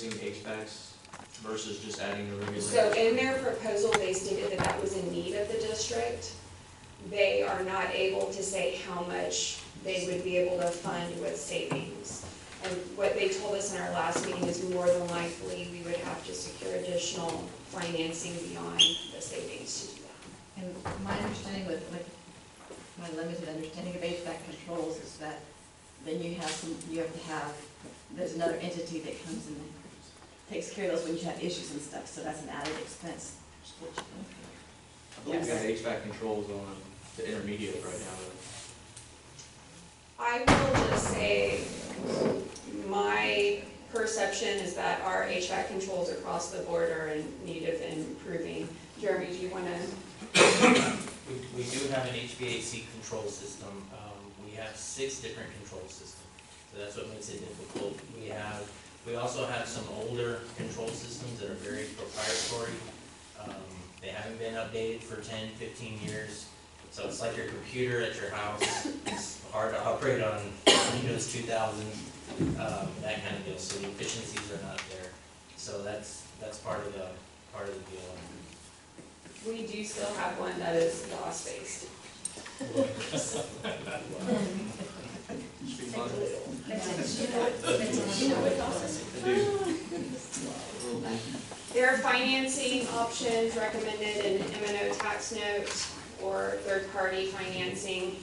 replacing HVACs versus just adding the regular? So in their proposal, they stated that that was in need of the district. They are not able to say how much they would be able to fund with savings. And what they told us in our last meeting is more than likely we would have to secure additional financing beyond the savings to do that. And my understanding with my limited understanding of HVAC controls is that then you have there's another entity that comes and takes care of those when you have issues and stuff, so that's an added expense. I believe we got HVAC controls on the intermediate right now. I will just say, my perception is that our HVAC controls across the board are in need of improving. Jeremy, do you want to? We do have an HVAC control system. We have 6 different control systems, so that's what makes it difficult. We also have some older control systems that are very proprietary. They haven't been updated for 10, 15 years. So it's like your computer at your house. It's hard to operate on Windows 2000, that kind of deal. So the efficiencies are not there. So that's part of the deal. We do still have one that is DOS-based. There are financing options recommended in M&O tax note or third-party financing.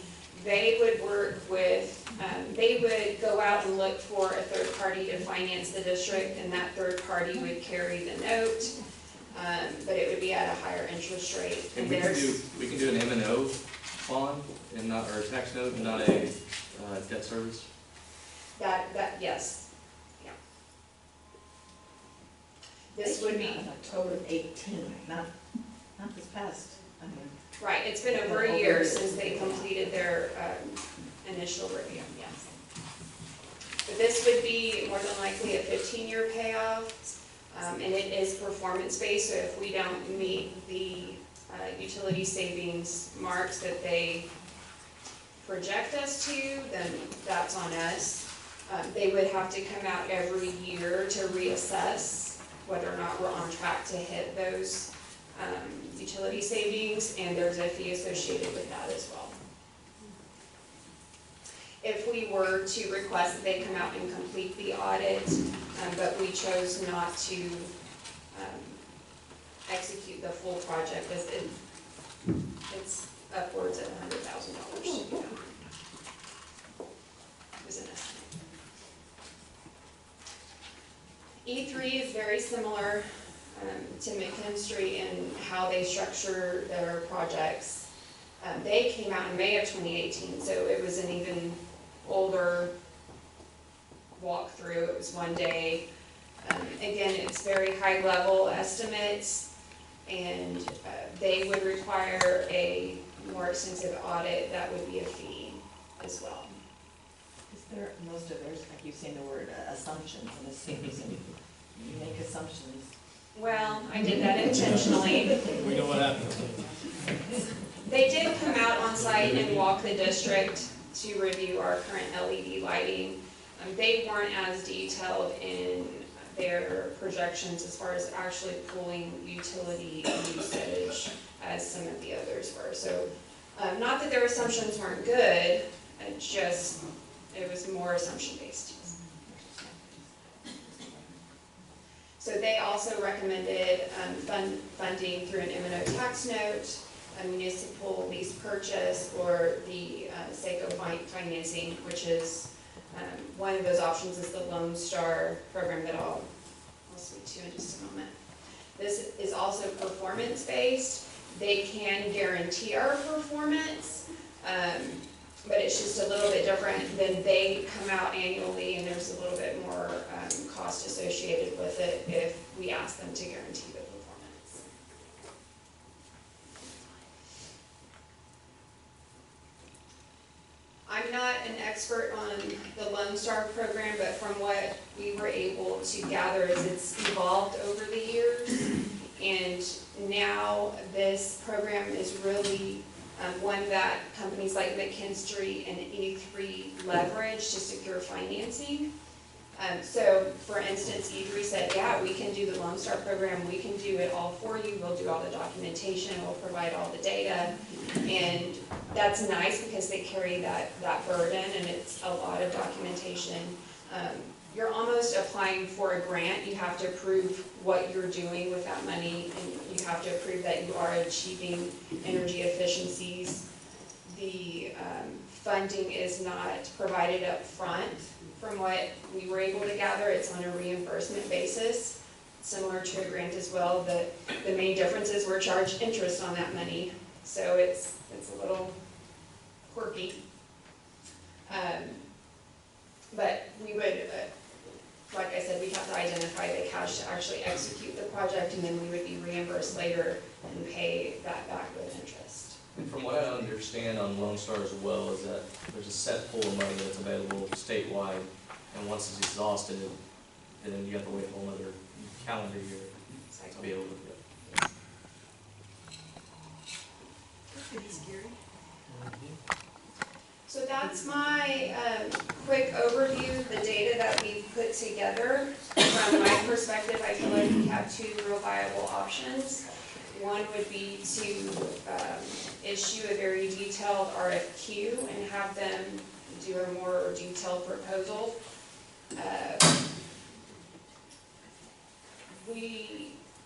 They would work with, they would go out and look for a third party to finance the district, and that third party would carry the note, but it would be at a higher interest rate. And we can do an M&O bond and not, or a tax note and not a debt service? Yes. Yeah. This would be, in October 18, not this past, I mean. right, it's been over a year since they completed their initial review, yes. But this would be more than likely a 15-year payoff, and it is performance-based, so if we don't meet the utility savings marks that they project us to, then that's on us. They would have to come out every year to reassess whether or not we're on track to hit those utility savings, and there's a fee associated with that as well. If we were to request that they come out and complete the audit, but we chose not to execute the full project, it's upwards of $100,000 to do that. Is an estimate. E3 is very similar to McKinstry in how they structure their projects. They came out in May of 2018, so it was an even older walkthrough. It was one day. Again, it's very high level estimates, and they would require a more extensive audit. That would be a fee as well. Is there, most of there's, like you say the word assumptions, and assuming you make assumptions. Well, I did that intentionally. We know what happened. They did come out on site and walk the district to review our current LED lighting. They weren't as detailed in their projections as far as actually pulling utility usage as some of the others were. So, not that their assumptions weren't good, it was more assumption based. So they also recommended funding through an M&O tax note, a municipal lease purchase, or the SACO financing, which is one of those options is the Lone Star program that I'll speak to in just a moment. This is also performance based. They can guarantee our performance, but it's just a little bit different than they come out annually, and there's a little bit more cost associated with it if we ask them to guarantee the performance. I'm not an expert on the Lone Star program, but from what we were able to gather is it's evolved over the years, and now this program is really one that companies like McKinstry and E3 leverage to secure financing. So, for instance, E3 said, yeah, we can do the Lone Star program, we can do it all for you, we'll do all the documentation, we'll provide all the data. And that's nice because they carry that burden, and it's a lot of documentation. You're almost applying for a grant. You have to prove what you're doing with that money, and you have to prove that you are achieving energy efficiencies. The funding is not provided up front. From what we were able to gather, it's on a reimbursement basis, similar to a grant as well. The main difference is we're charged interest on that money, so it's a little quirky. But we would, like I said, we'd have to identify the cash to actually execute the project, and then we would be reimbursed later and pay that back with interest. And from what I understand on Lone Star as well, is that there's a set pool of money that's available statewide, and once it's exhausted, then you have to wait a whole other calendar year to be able to get it. So that's my quick overview, the data that we've put together. From my perspective, I feel like we have two real viable options. One would be to issue a very detailed RFQ and have them do a more detailed proposal.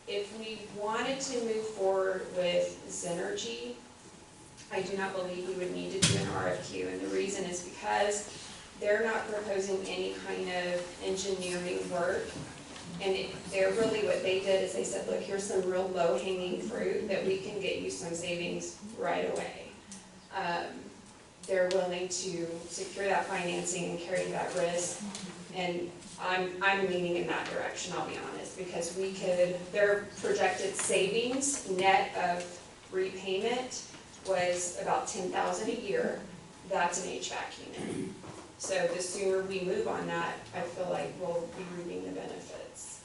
If we wanted to move forward with Zenergy, I do not believe we would need to do an RFQ, and the reason is because they're not proposing any kind of engineering work. And they're really, what they did is they said, look, here's some real low-hanging fruit that we can get you some savings right away. They're willing to secure that financing and carry that risk. And I'm leaning in that direction, I'll be honest, because their projected savings net of repayment was about $10,000 a year. That's an HVAC unit. So the sooner we move on that, I feel like we'll be reaping the benefits.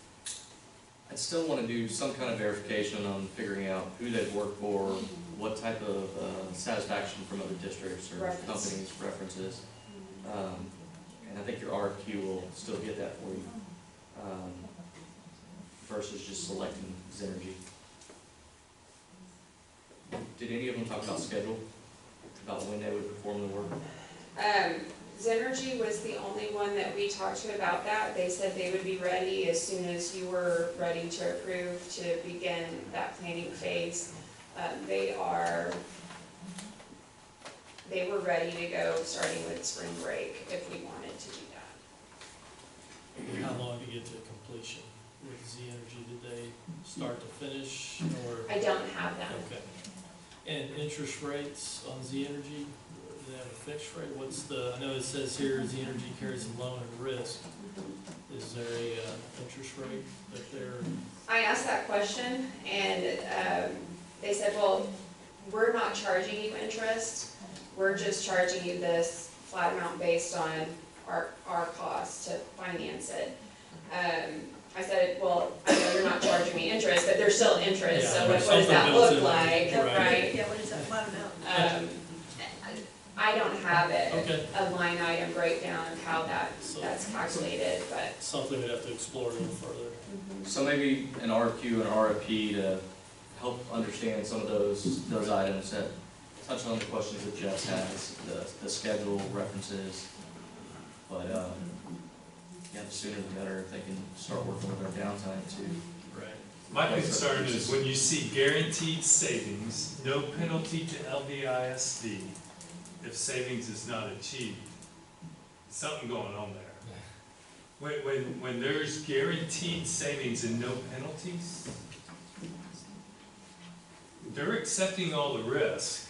I'd still want to do some kind of verification on figuring out who they've worked for, what type of satisfaction from other districts or companies, references. And I think your RFQ will still get that for you, versus just selecting Zenergy. Did any of them talk about schedule? About when they would perform the work? Zenergy was the only one that we talked to about that. They said they would be ready as soon as you were ready to approve to begin that planning phase. They were ready to go starting with spring break if we wanted to do that. How long to get to completion with Zenergy? Did they start to finish, or? I don't have that. Okay. And interest rates on Zenergy, do they have a fixed rate? I know it says here Zenergy carries a loan and risk. Is there a interest rate that they're? I asked that question, and they said, well, we're not charging you interest. We're just charging you this flat amount based on our costs to finance it. I said, well, I know you're not charging me interest, but there's still interest, Yeah, so what does something that built look in. like, right? Yeah, what is that flat amount? I don't have Okay. a line item breakdown of how that's calculated, but. Something we'd have to explore a little further. So maybe an RFQ and RFP to help understand some of those items that touch on the questions that Jess has, the schedule references. But yeah, the sooner the better if they can start working with our downtime too. Right. My concern is when you see guaranteed savings, no penalty to Lvisd if savings is not achieved. Something going on there. When there's guaranteed savings and no penalties, they're accepting all the risk.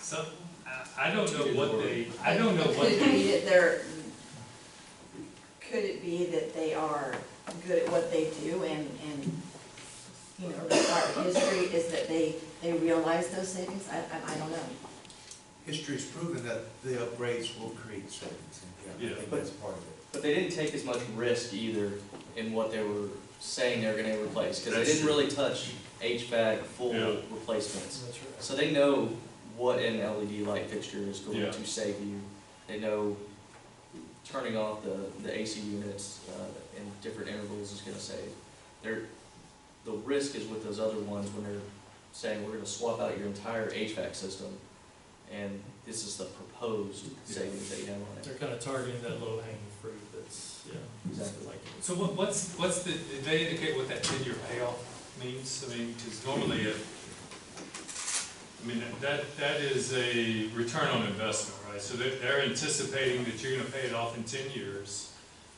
So I don't know what they. Could it be that they are good at what they do, and you know, the part of history is that they realize those savings? I don't know. History's proven that the upgrades will create savings, and yeah, I think that's part of it. But they didn't take as much risk either in what they were saying they were going to replace, because they That's didn't true. really touch HVAC full Yeah. replacements. That's right. So they know what an LED light fixture is going Yeah. to save you. They know turning off the AC units in different intervals is gonna save. The risk is with those other ones when they're saying, we're gonna swap out your entire HVAC system, and this is the proposed savings that you have on it. They're kind of targeting that low hanging fruit that's, yeah. Exactly. Like, So what's the, did they indicate what that 10-year payoff means? I mean, because normally that is a return on investment, right? So they're anticipating that you're gonna pay it off in 10 years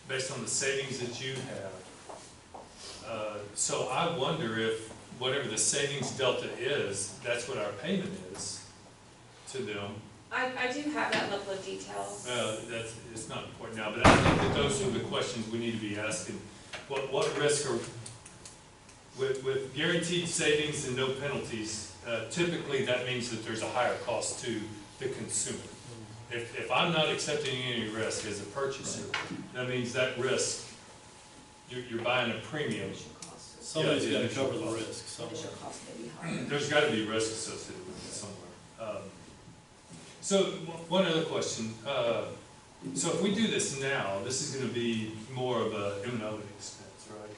based on the savings that you have. So I wonder if whatever the savings delta is, that's what our payment is to them. I do have that level of detail. It's not important now, but I think that those are the questions we need to be asking. What risk are, with guaranteed savings and no penalties, typically that means that there's a higher cost to the consumer. If I'm not accepting any risk as a purchaser, that means that risk, you're buying a premium. Somebody's Yeah, gotta initial cover the cost. risk somewhere. Initial cost may be higher. There's gotta be risk associated with it somewhere. So, one other question. So if we do this now, this is gonna be more of a M&O expense, right?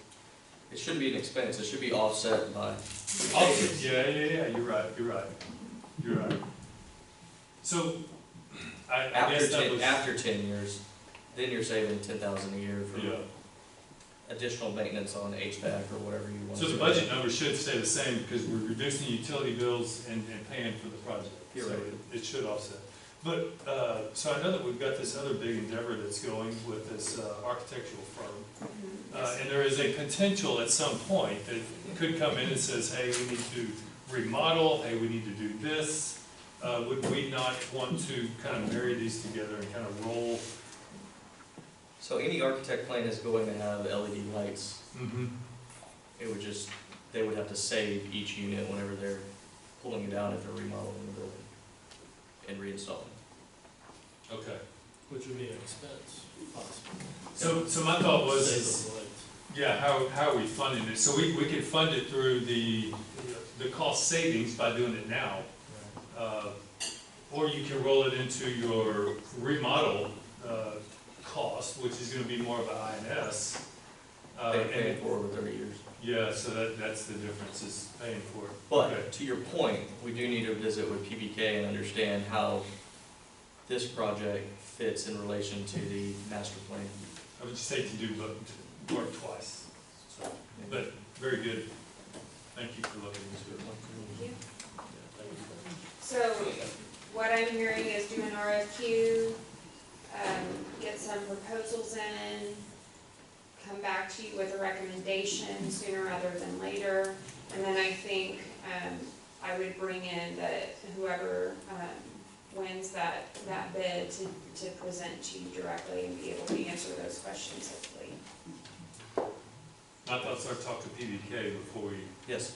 It shouldn't be an expense, it should be offset by. Yeah, you're right. So, I guess that was. After 10 years, then you're saving 10,000 a year for Yeah. additional maintenance on HVAC or whatever you want to So do. the budget number should stay the same because we're reducing utility bills and paying for the project. So Theoretically. it should offset. But, so I know that we've got this other big endeavor that's going with this architectural firm. And there is a potential at some point that could come in and says, hey, we need to remodel, hey, we need to do this. Would we not want to kind of marry these together and kind of roll? So any architect plan is going to have LED lights. Mm-hmm. It would just, they would have to save each unit whenever they're pulling it out if they're remodeling the building and reinstalling. Okay. Which would be an expense, possibly. So my thought was, Save is, those lights. yeah, how are we funding it? So we could fund it through the cost savings by doing it now. Or you can roll it into your remodel cost, which is gonna be more of a INS. Paying for over 30 years. Yeah, so that's the difference, is paying for it. But Okay. to your point, we do need to visit with PBK and understand how this project fits in relation to the master plan. I would just hate to do work twice, so, but very good. Thank you for looking into it. Thank you. So what I'm hearing is do an RFQ, get some proposals in, come back to you with a recommendation sooner rather than later. And then I think I would bring in whoever wins that bid to present to you directly and be able to answer those questions hopefully. My thoughts are talk to PBK before we Yes.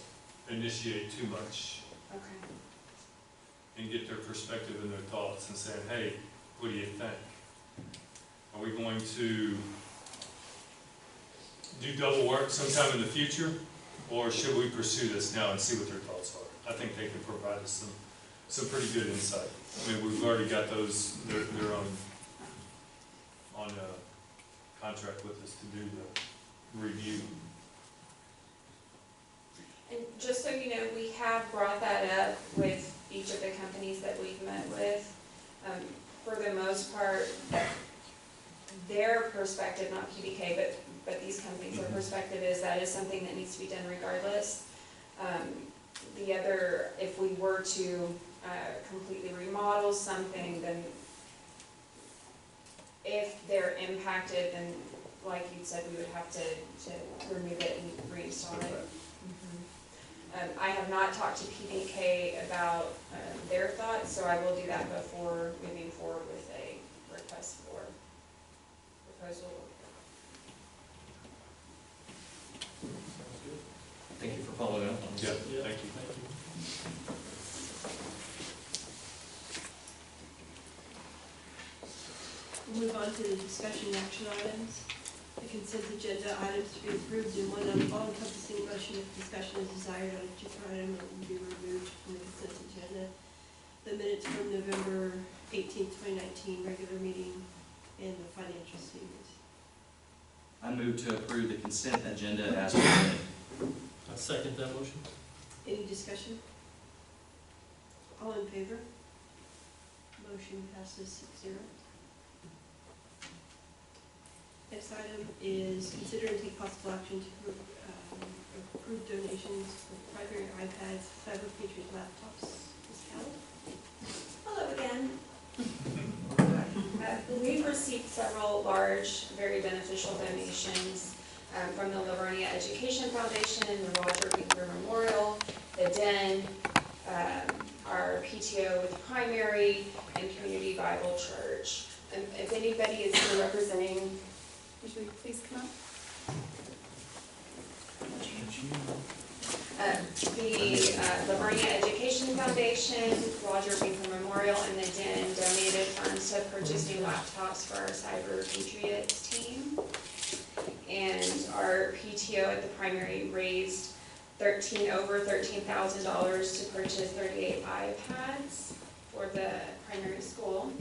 initiate too much Okay. and get their perspective and their thoughts and saying, hey, what do you think? Are we going to do double work sometime in the future? Or should we pursue this now and see what their thoughts are? I think they can provide us some pretty good insight. I mean, we've already got those, they're on a contract with us to do the review. And just so you know, we have brought that up with each of the companies that we've met with. For the most part, their perspective, not PBK, but these companies, their perspective is that is something that needs to be done regardless. The other, if we were to completely remodel something, then if they're impacted, then like you said, we would have to remove it and reinstall it. I have not talked to PDK about their thoughts, so I will do that before moving forward with a request for proposal. Sounds good. Thank you for following up on this. Yeah, thank you. Thank you. We'll move on to the discussion action items. The consent agenda items to be approved in one all-encompassing motion if discussion is desired on each item, it will be removed from the consent agenda. The minutes from November 18th, 2019 regular meeting and the financial statements. I move to approve the consent agenda as presented. I second that motion. Any discussion? All in favor? Motion passes 6-0. Next item is consider and take possible action to approve donations for primary iPads, Cyber Patriot laptops. Ms. Callen? Hello again. We've received several large, very beneficial donations from the Livonia Education Foundation, the Roger Winkler Memorial, the Den, our PTO with Primary, and Community Bible Church. And if anybody is here representing, would you please come up? The Livonia Education Foundation, Roger Winkler Memorial, and the Den donated funds to purchase new laptops for our Cyber Patriots team. And our PTO at the Primary raised over $13,000 to purchase 38 iPads for the primary school.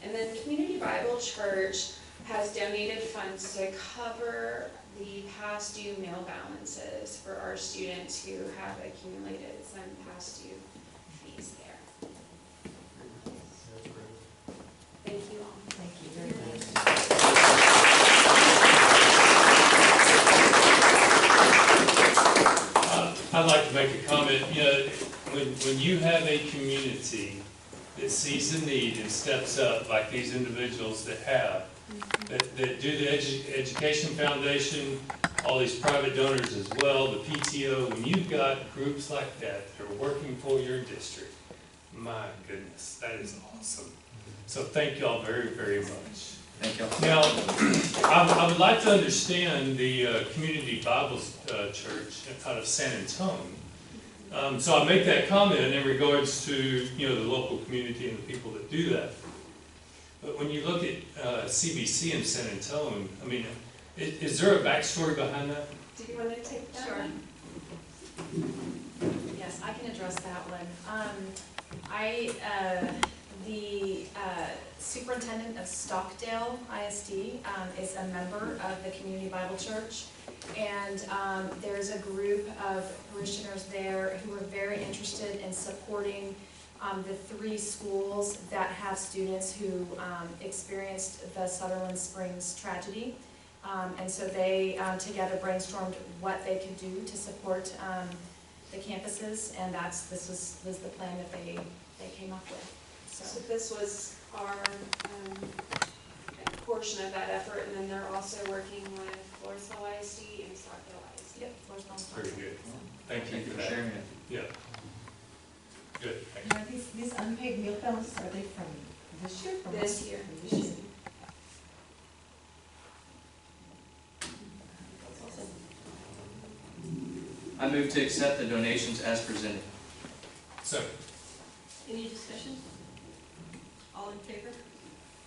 And then Community Bible Church has donated funds to cover the past due mail balances for our students who have accumulated some past due fees there. Thank you all. Thank you very much. I'd like to make a comment. You know, when you have a community that sees the need and steps up, like these individuals that have, that do the Education Foundation, all these private donors as well, the PTO, when you've got groups like that that are working for your district, my goodness, that is awesome. So thank y'all very, very much. Thank you. Now, I would like to understand the Community Bible Church out of San Antonio. So I make that comment in regards to, you know, the local community and the people that do that. But when you look at CBC in San Antonio, I mean, is there a backstory behind that? Do you want to take that? Sure. one? Yes, I can address that one. The superintendent of Stockdale ISD is a member of the Community Bible Church, and there's a group of parishioners there who are very interested in supporting the 3 schools that have students who experienced the Sutherland Springs tragedy. And so they together brainstormed what they could do to support the campuses, and this was the plan that they came up with. So this was our portion of that effort, and then they're also working with Floresville ISD and Stockdale ISD. Yep, Floresville. Very good. Thank you for for that. sharing it. Yeah. Good, thank you. Now, these unpaid meal balances, are they from this year? From This year. From this year? I move to accept the donations as presented. So, Any discussion? All in favor?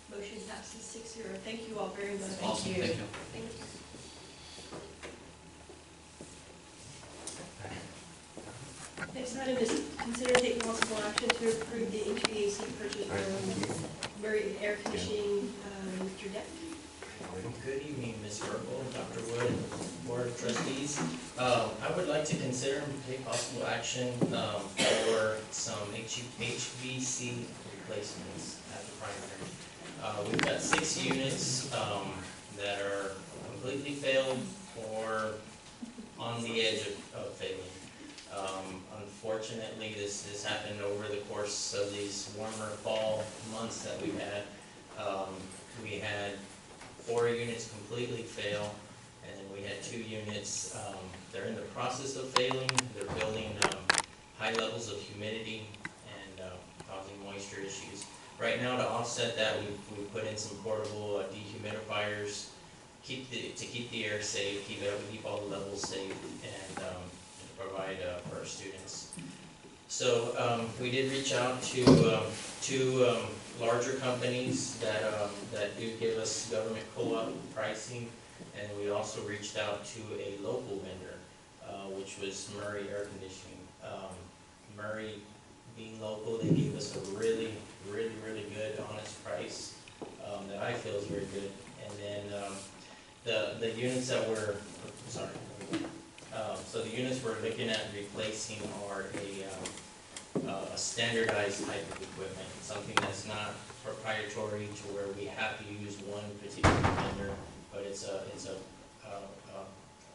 Motion passes 6-0. Thank you all very much. Awesome, you. thank you. Thank you. Next item is consider taking possible action to approve the HVAC purchase for Murray Air Conditioning, Mr. Deck. Good evening, Ms. Burkle, Dr. Wood, Board of Trustees. I would like to consider and take possible action for some HVAC replacements at the primary. We've got 6 units that are completely failed or on the edge of failing. Unfortunately, this happened over the course of these warmer fall months that we've had. We had 4 units completely fail, and then we had 2 units, they're in the process of failing. They're building high levels of humidity and causing moisture issues. Right now, to offset that, we put in some portable dehumidifiers to keep the air safe, keep all the levels safe, and to provide for our students. So we did reach out to 2 larger companies that do give us government co-op pricing, and we also reached out to a local vendor, which was Murray Air Conditioning. Murray, being local, they gave us a really good, honest price. that I feel is very good. And then, the units that we're, sorry, so the units we're looking at replacing are a standardized type of equipment, something that's not proprietary to where we have to use one particular vendor, but it's a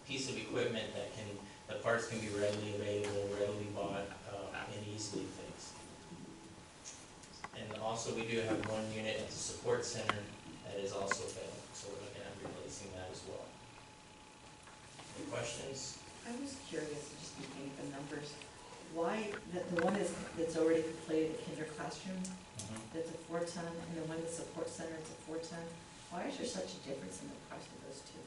piece of equipment that the parts can be readily available, readily bought, and easily fixed. And also, we do have one unit at the support center that is also failing, so we're looking at replacing that as well. Any questions? I was curious, just looking at the numbers, why, the one that's already completed, the kinder classroom, that's a 4-ton, and the one, the support center, it's a 4-ton. Why is there such a difference in the price of those two?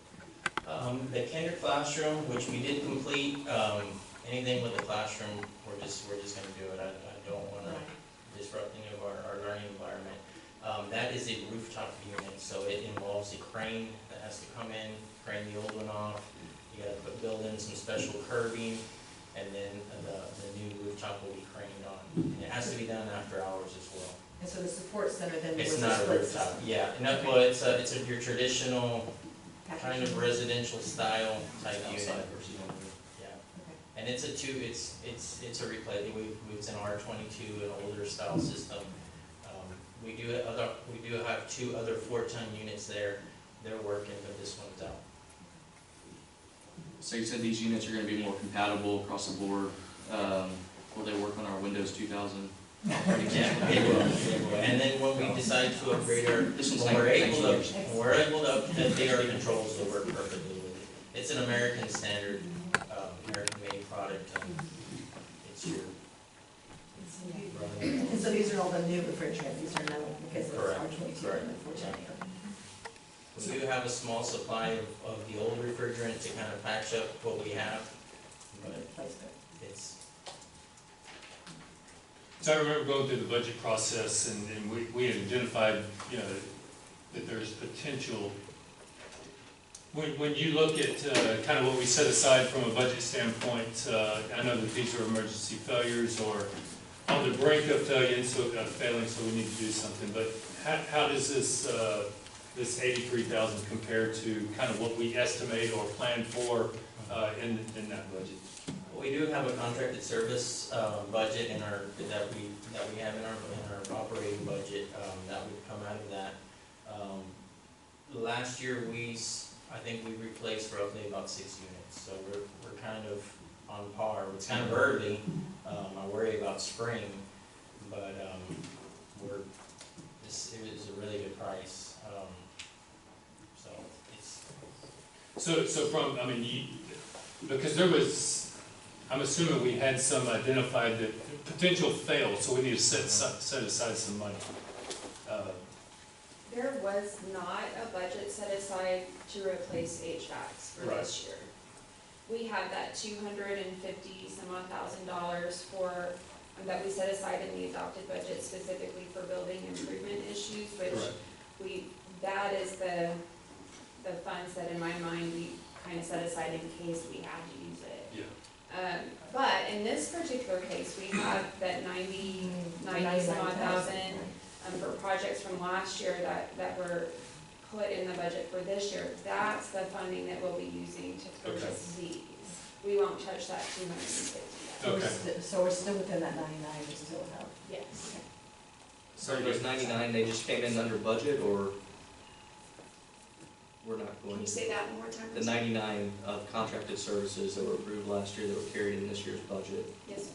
The kinder classroom, which we did complete, anything with the classroom, we're just gonna do it. I don't wanna disrupt any of our learning environment. That is a rooftop unit, so it involves a crane that has to come in, crane the old one off. You gotta build in some special curbing, and then the new rooftop will be craned on. And it has to be done after hours as well. And so the support center then was It's a not a split rooftop, system? yeah, no, well, it's your traditional kind of residential style type unit. Outside versus in. Yeah, Okay. and it's a replay, it's an R22, an older style system. We do have 2 other 4-ton units there, they're working, but this one's out. So you said these units are gonna be more compatible across the board. Will they work on our Windows 2000 operating Yeah, system? they will, they will. And then when we decide to upgrade This one's when we're like able next to, update our controls, they'll work perfectly with it. It's an American standard, American-made product, and it's your running. And so these are all the new refrigerants, these are no, because it's Correct, R22 correct. and unfortunately. We do have a small supply of the old refrigerant to kind of patch up what we have, but Replacement. it's, So I remember going through the budget process, and we had identified, that there's potential. When you look at kind of what we set aside from a budget standpoint, I know that these are emergency failures or on the brink of failing, so we need to do something. But how does this 83,000 compare to kind of what we estimate or plan for in that budget? we do have a contracted service, budget that we have in our operating budget, that would come out of that. Last year, I think we replaced roughly about 6 units, so we're kind of on par. It's kind of early, I worry about spring, but, it was a really good price, so it's. So from, because there was, I'm assuming we had some identified that potential fail, so we need to set aside some money. There was not a budget set aside to replace HVACs for this year. We had that $250,000 for, that we set aside in the adopted budget specifically for building improvement issues, which that is the funds that in my mind we kind of set aside in case we had to use it. Yeah. But in this particular case, we have that 90 some odd thousand for projects from last year that were put in the budget for this year. That's the funding that we'll be using to purchase these. We won't touch that 250. Okay. So we're still within that 99, we still have. Yes. So those 99, they just came in under budget, or we're not Can going you to? say that one more time? The 99 of contracted services that were approved last year that were carried in this year's budget, Yes.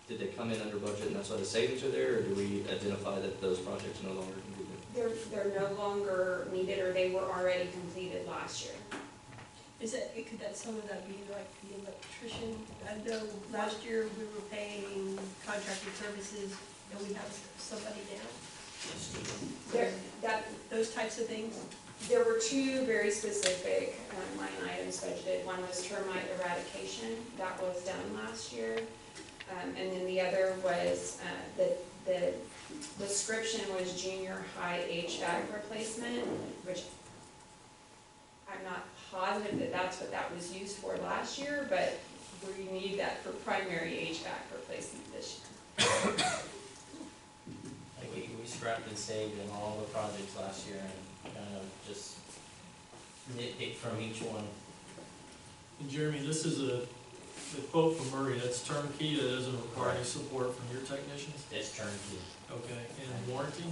did they come in under budget and that's why the savings are there, or do we identify that those projects no longer can be there? They're no longer needed, or they were already completed last year. Could that, some of that be like the electrician? I know last year we were paying contracted services and we have somebody down. Those types of things? There were 2 very specific line items budgeted. One was termite eradication, that was done last year. And then the other was, the description was junior high HVAC replacement, which I'm not positive that that's what that was used for last year, but we need that for primary HVAC replacement this year. We scrapped and saved in all the projects last year and kind of just nitpick from each one. And Jeremy, this is the quote from Murray, that's turnkey, that doesn't require any support from your technicians? It's turnkey. Okay, and warranty?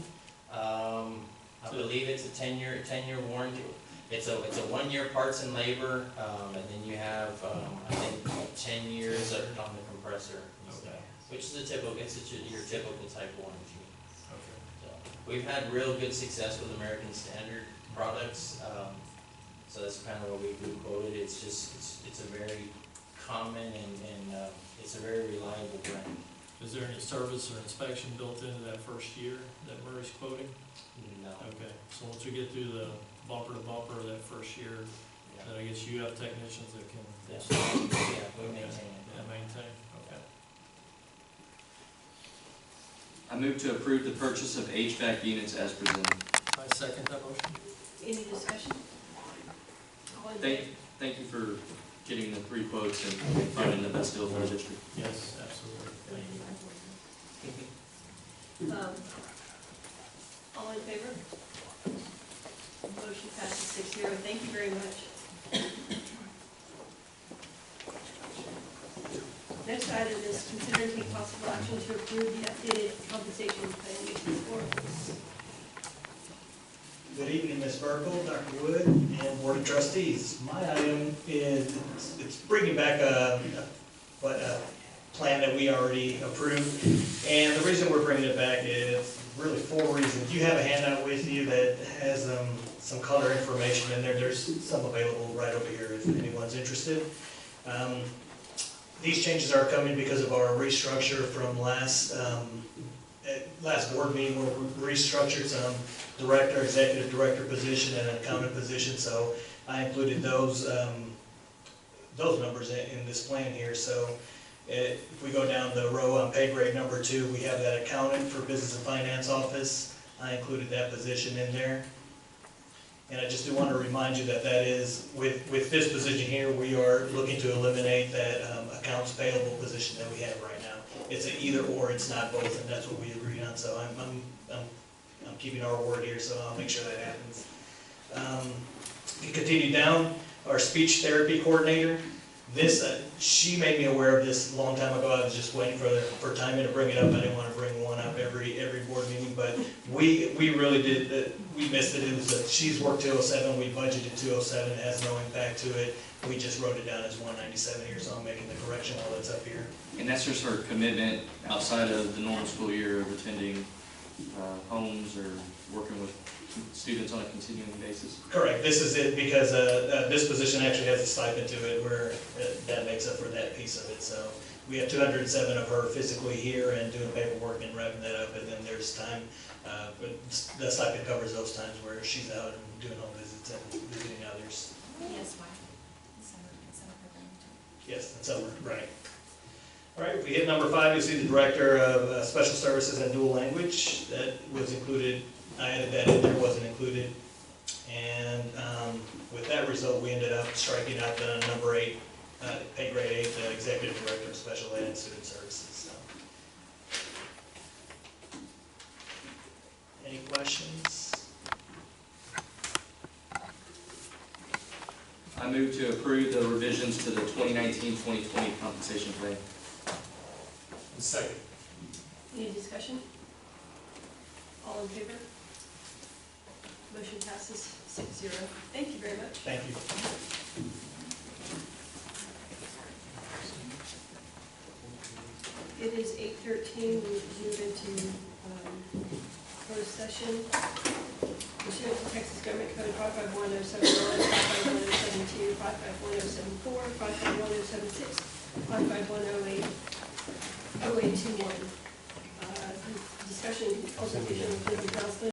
I believe it's a 10-year warranty. It's a 1-year parts and labor, and then you have, I think, 10 years on the compressor and stuff, Okay. which is your typical type warranty. Okay. So, we've had real good success with American Standard products, so that's kind of what we quoted. It's just, it's a very common and it's a very reliable brand. Is there any service or inspection built into that first year that Murray's quoting? No. Okay, so once we get through the bumper to bumper of that first year, Yeah. then I guess you have technicians that can. Yeah, we maintain it. Yeah, maintain, okay. I move to approve the purchase of HVAC units as presented. I second that motion. Any discussion? All in Thank, favor? thank you for getting the 3 quotes and finding the best deal for the district. Yes, absolutely. Thank you. All in favor? Motion passes 6-0. Thank you very much. Next item is consider and take possible action to approve the updated compensation plan. Good evening, Ms. Burkle, Dr. Wood, and Board of Trustees. My item is, it's bringing back a plan that we already approved. And the reason we're bringing it back is really 4 reasons. You have a handout with you that has some color information in there. There's some available right over here if anyone's interested. These changes are coming because of our restructure from last board meeting, where we restructured some director, executive director position and an accountant position, so I included those numbers in this plan here. So if we go down the row on pay grade number 2, we have that accountant for business and finance office. I included that position in there. And I just do want to remind you that is, with this position here, we are looking to eliminate that accounts payable position that we have right now. It's an either or, it's not both, and that's what we agreed on, so I'm keeping our word here, so I'll make sure that happens. We continue down, our speech therapy coordinator. This, she made me aware of this a long time ago. I was just waiting for timing to bring it up. I didn't want to bring one up every board meeting, but we really did, we missed it. It was that she's worked 207, we budgeted 207, it has no impact to it. We just wrote it down as 197 here, so I'm making the correction while it's up here. And that's just her commitment outside of the normal school year of attending homes or working with students on a continuing basis? Correct. This is it because this position actually has a stipend to it where that makes up for that piece of it. So we have 207 of her physically here and doing paperwork and wrapping that up, and then there's time, but the stipend covers those times where she's out and doing home visits and visiting others. Yes, why? Summer program. Yes, in summer, right. All right, if we hit number 5, you see the Director of Special Services and Dual Language. That was included. I added that in there, wasn't included. And with that result, we ended up striking out the number 8, pay grade 8, the Executive Director of Special Ed and Student Services. So. Any questions? I move to approve the revisions to the 2019-2020 compensation plan. Second. Any discussion? All in favor? Motion passes 6-0. Thank you very much. Thank you. It is 8:13. We move into closed session. Pursuant to Texas Government Code 551071, 551072, 551074, 551076, 551008, 0821. Discussion, consultation with legal counsel.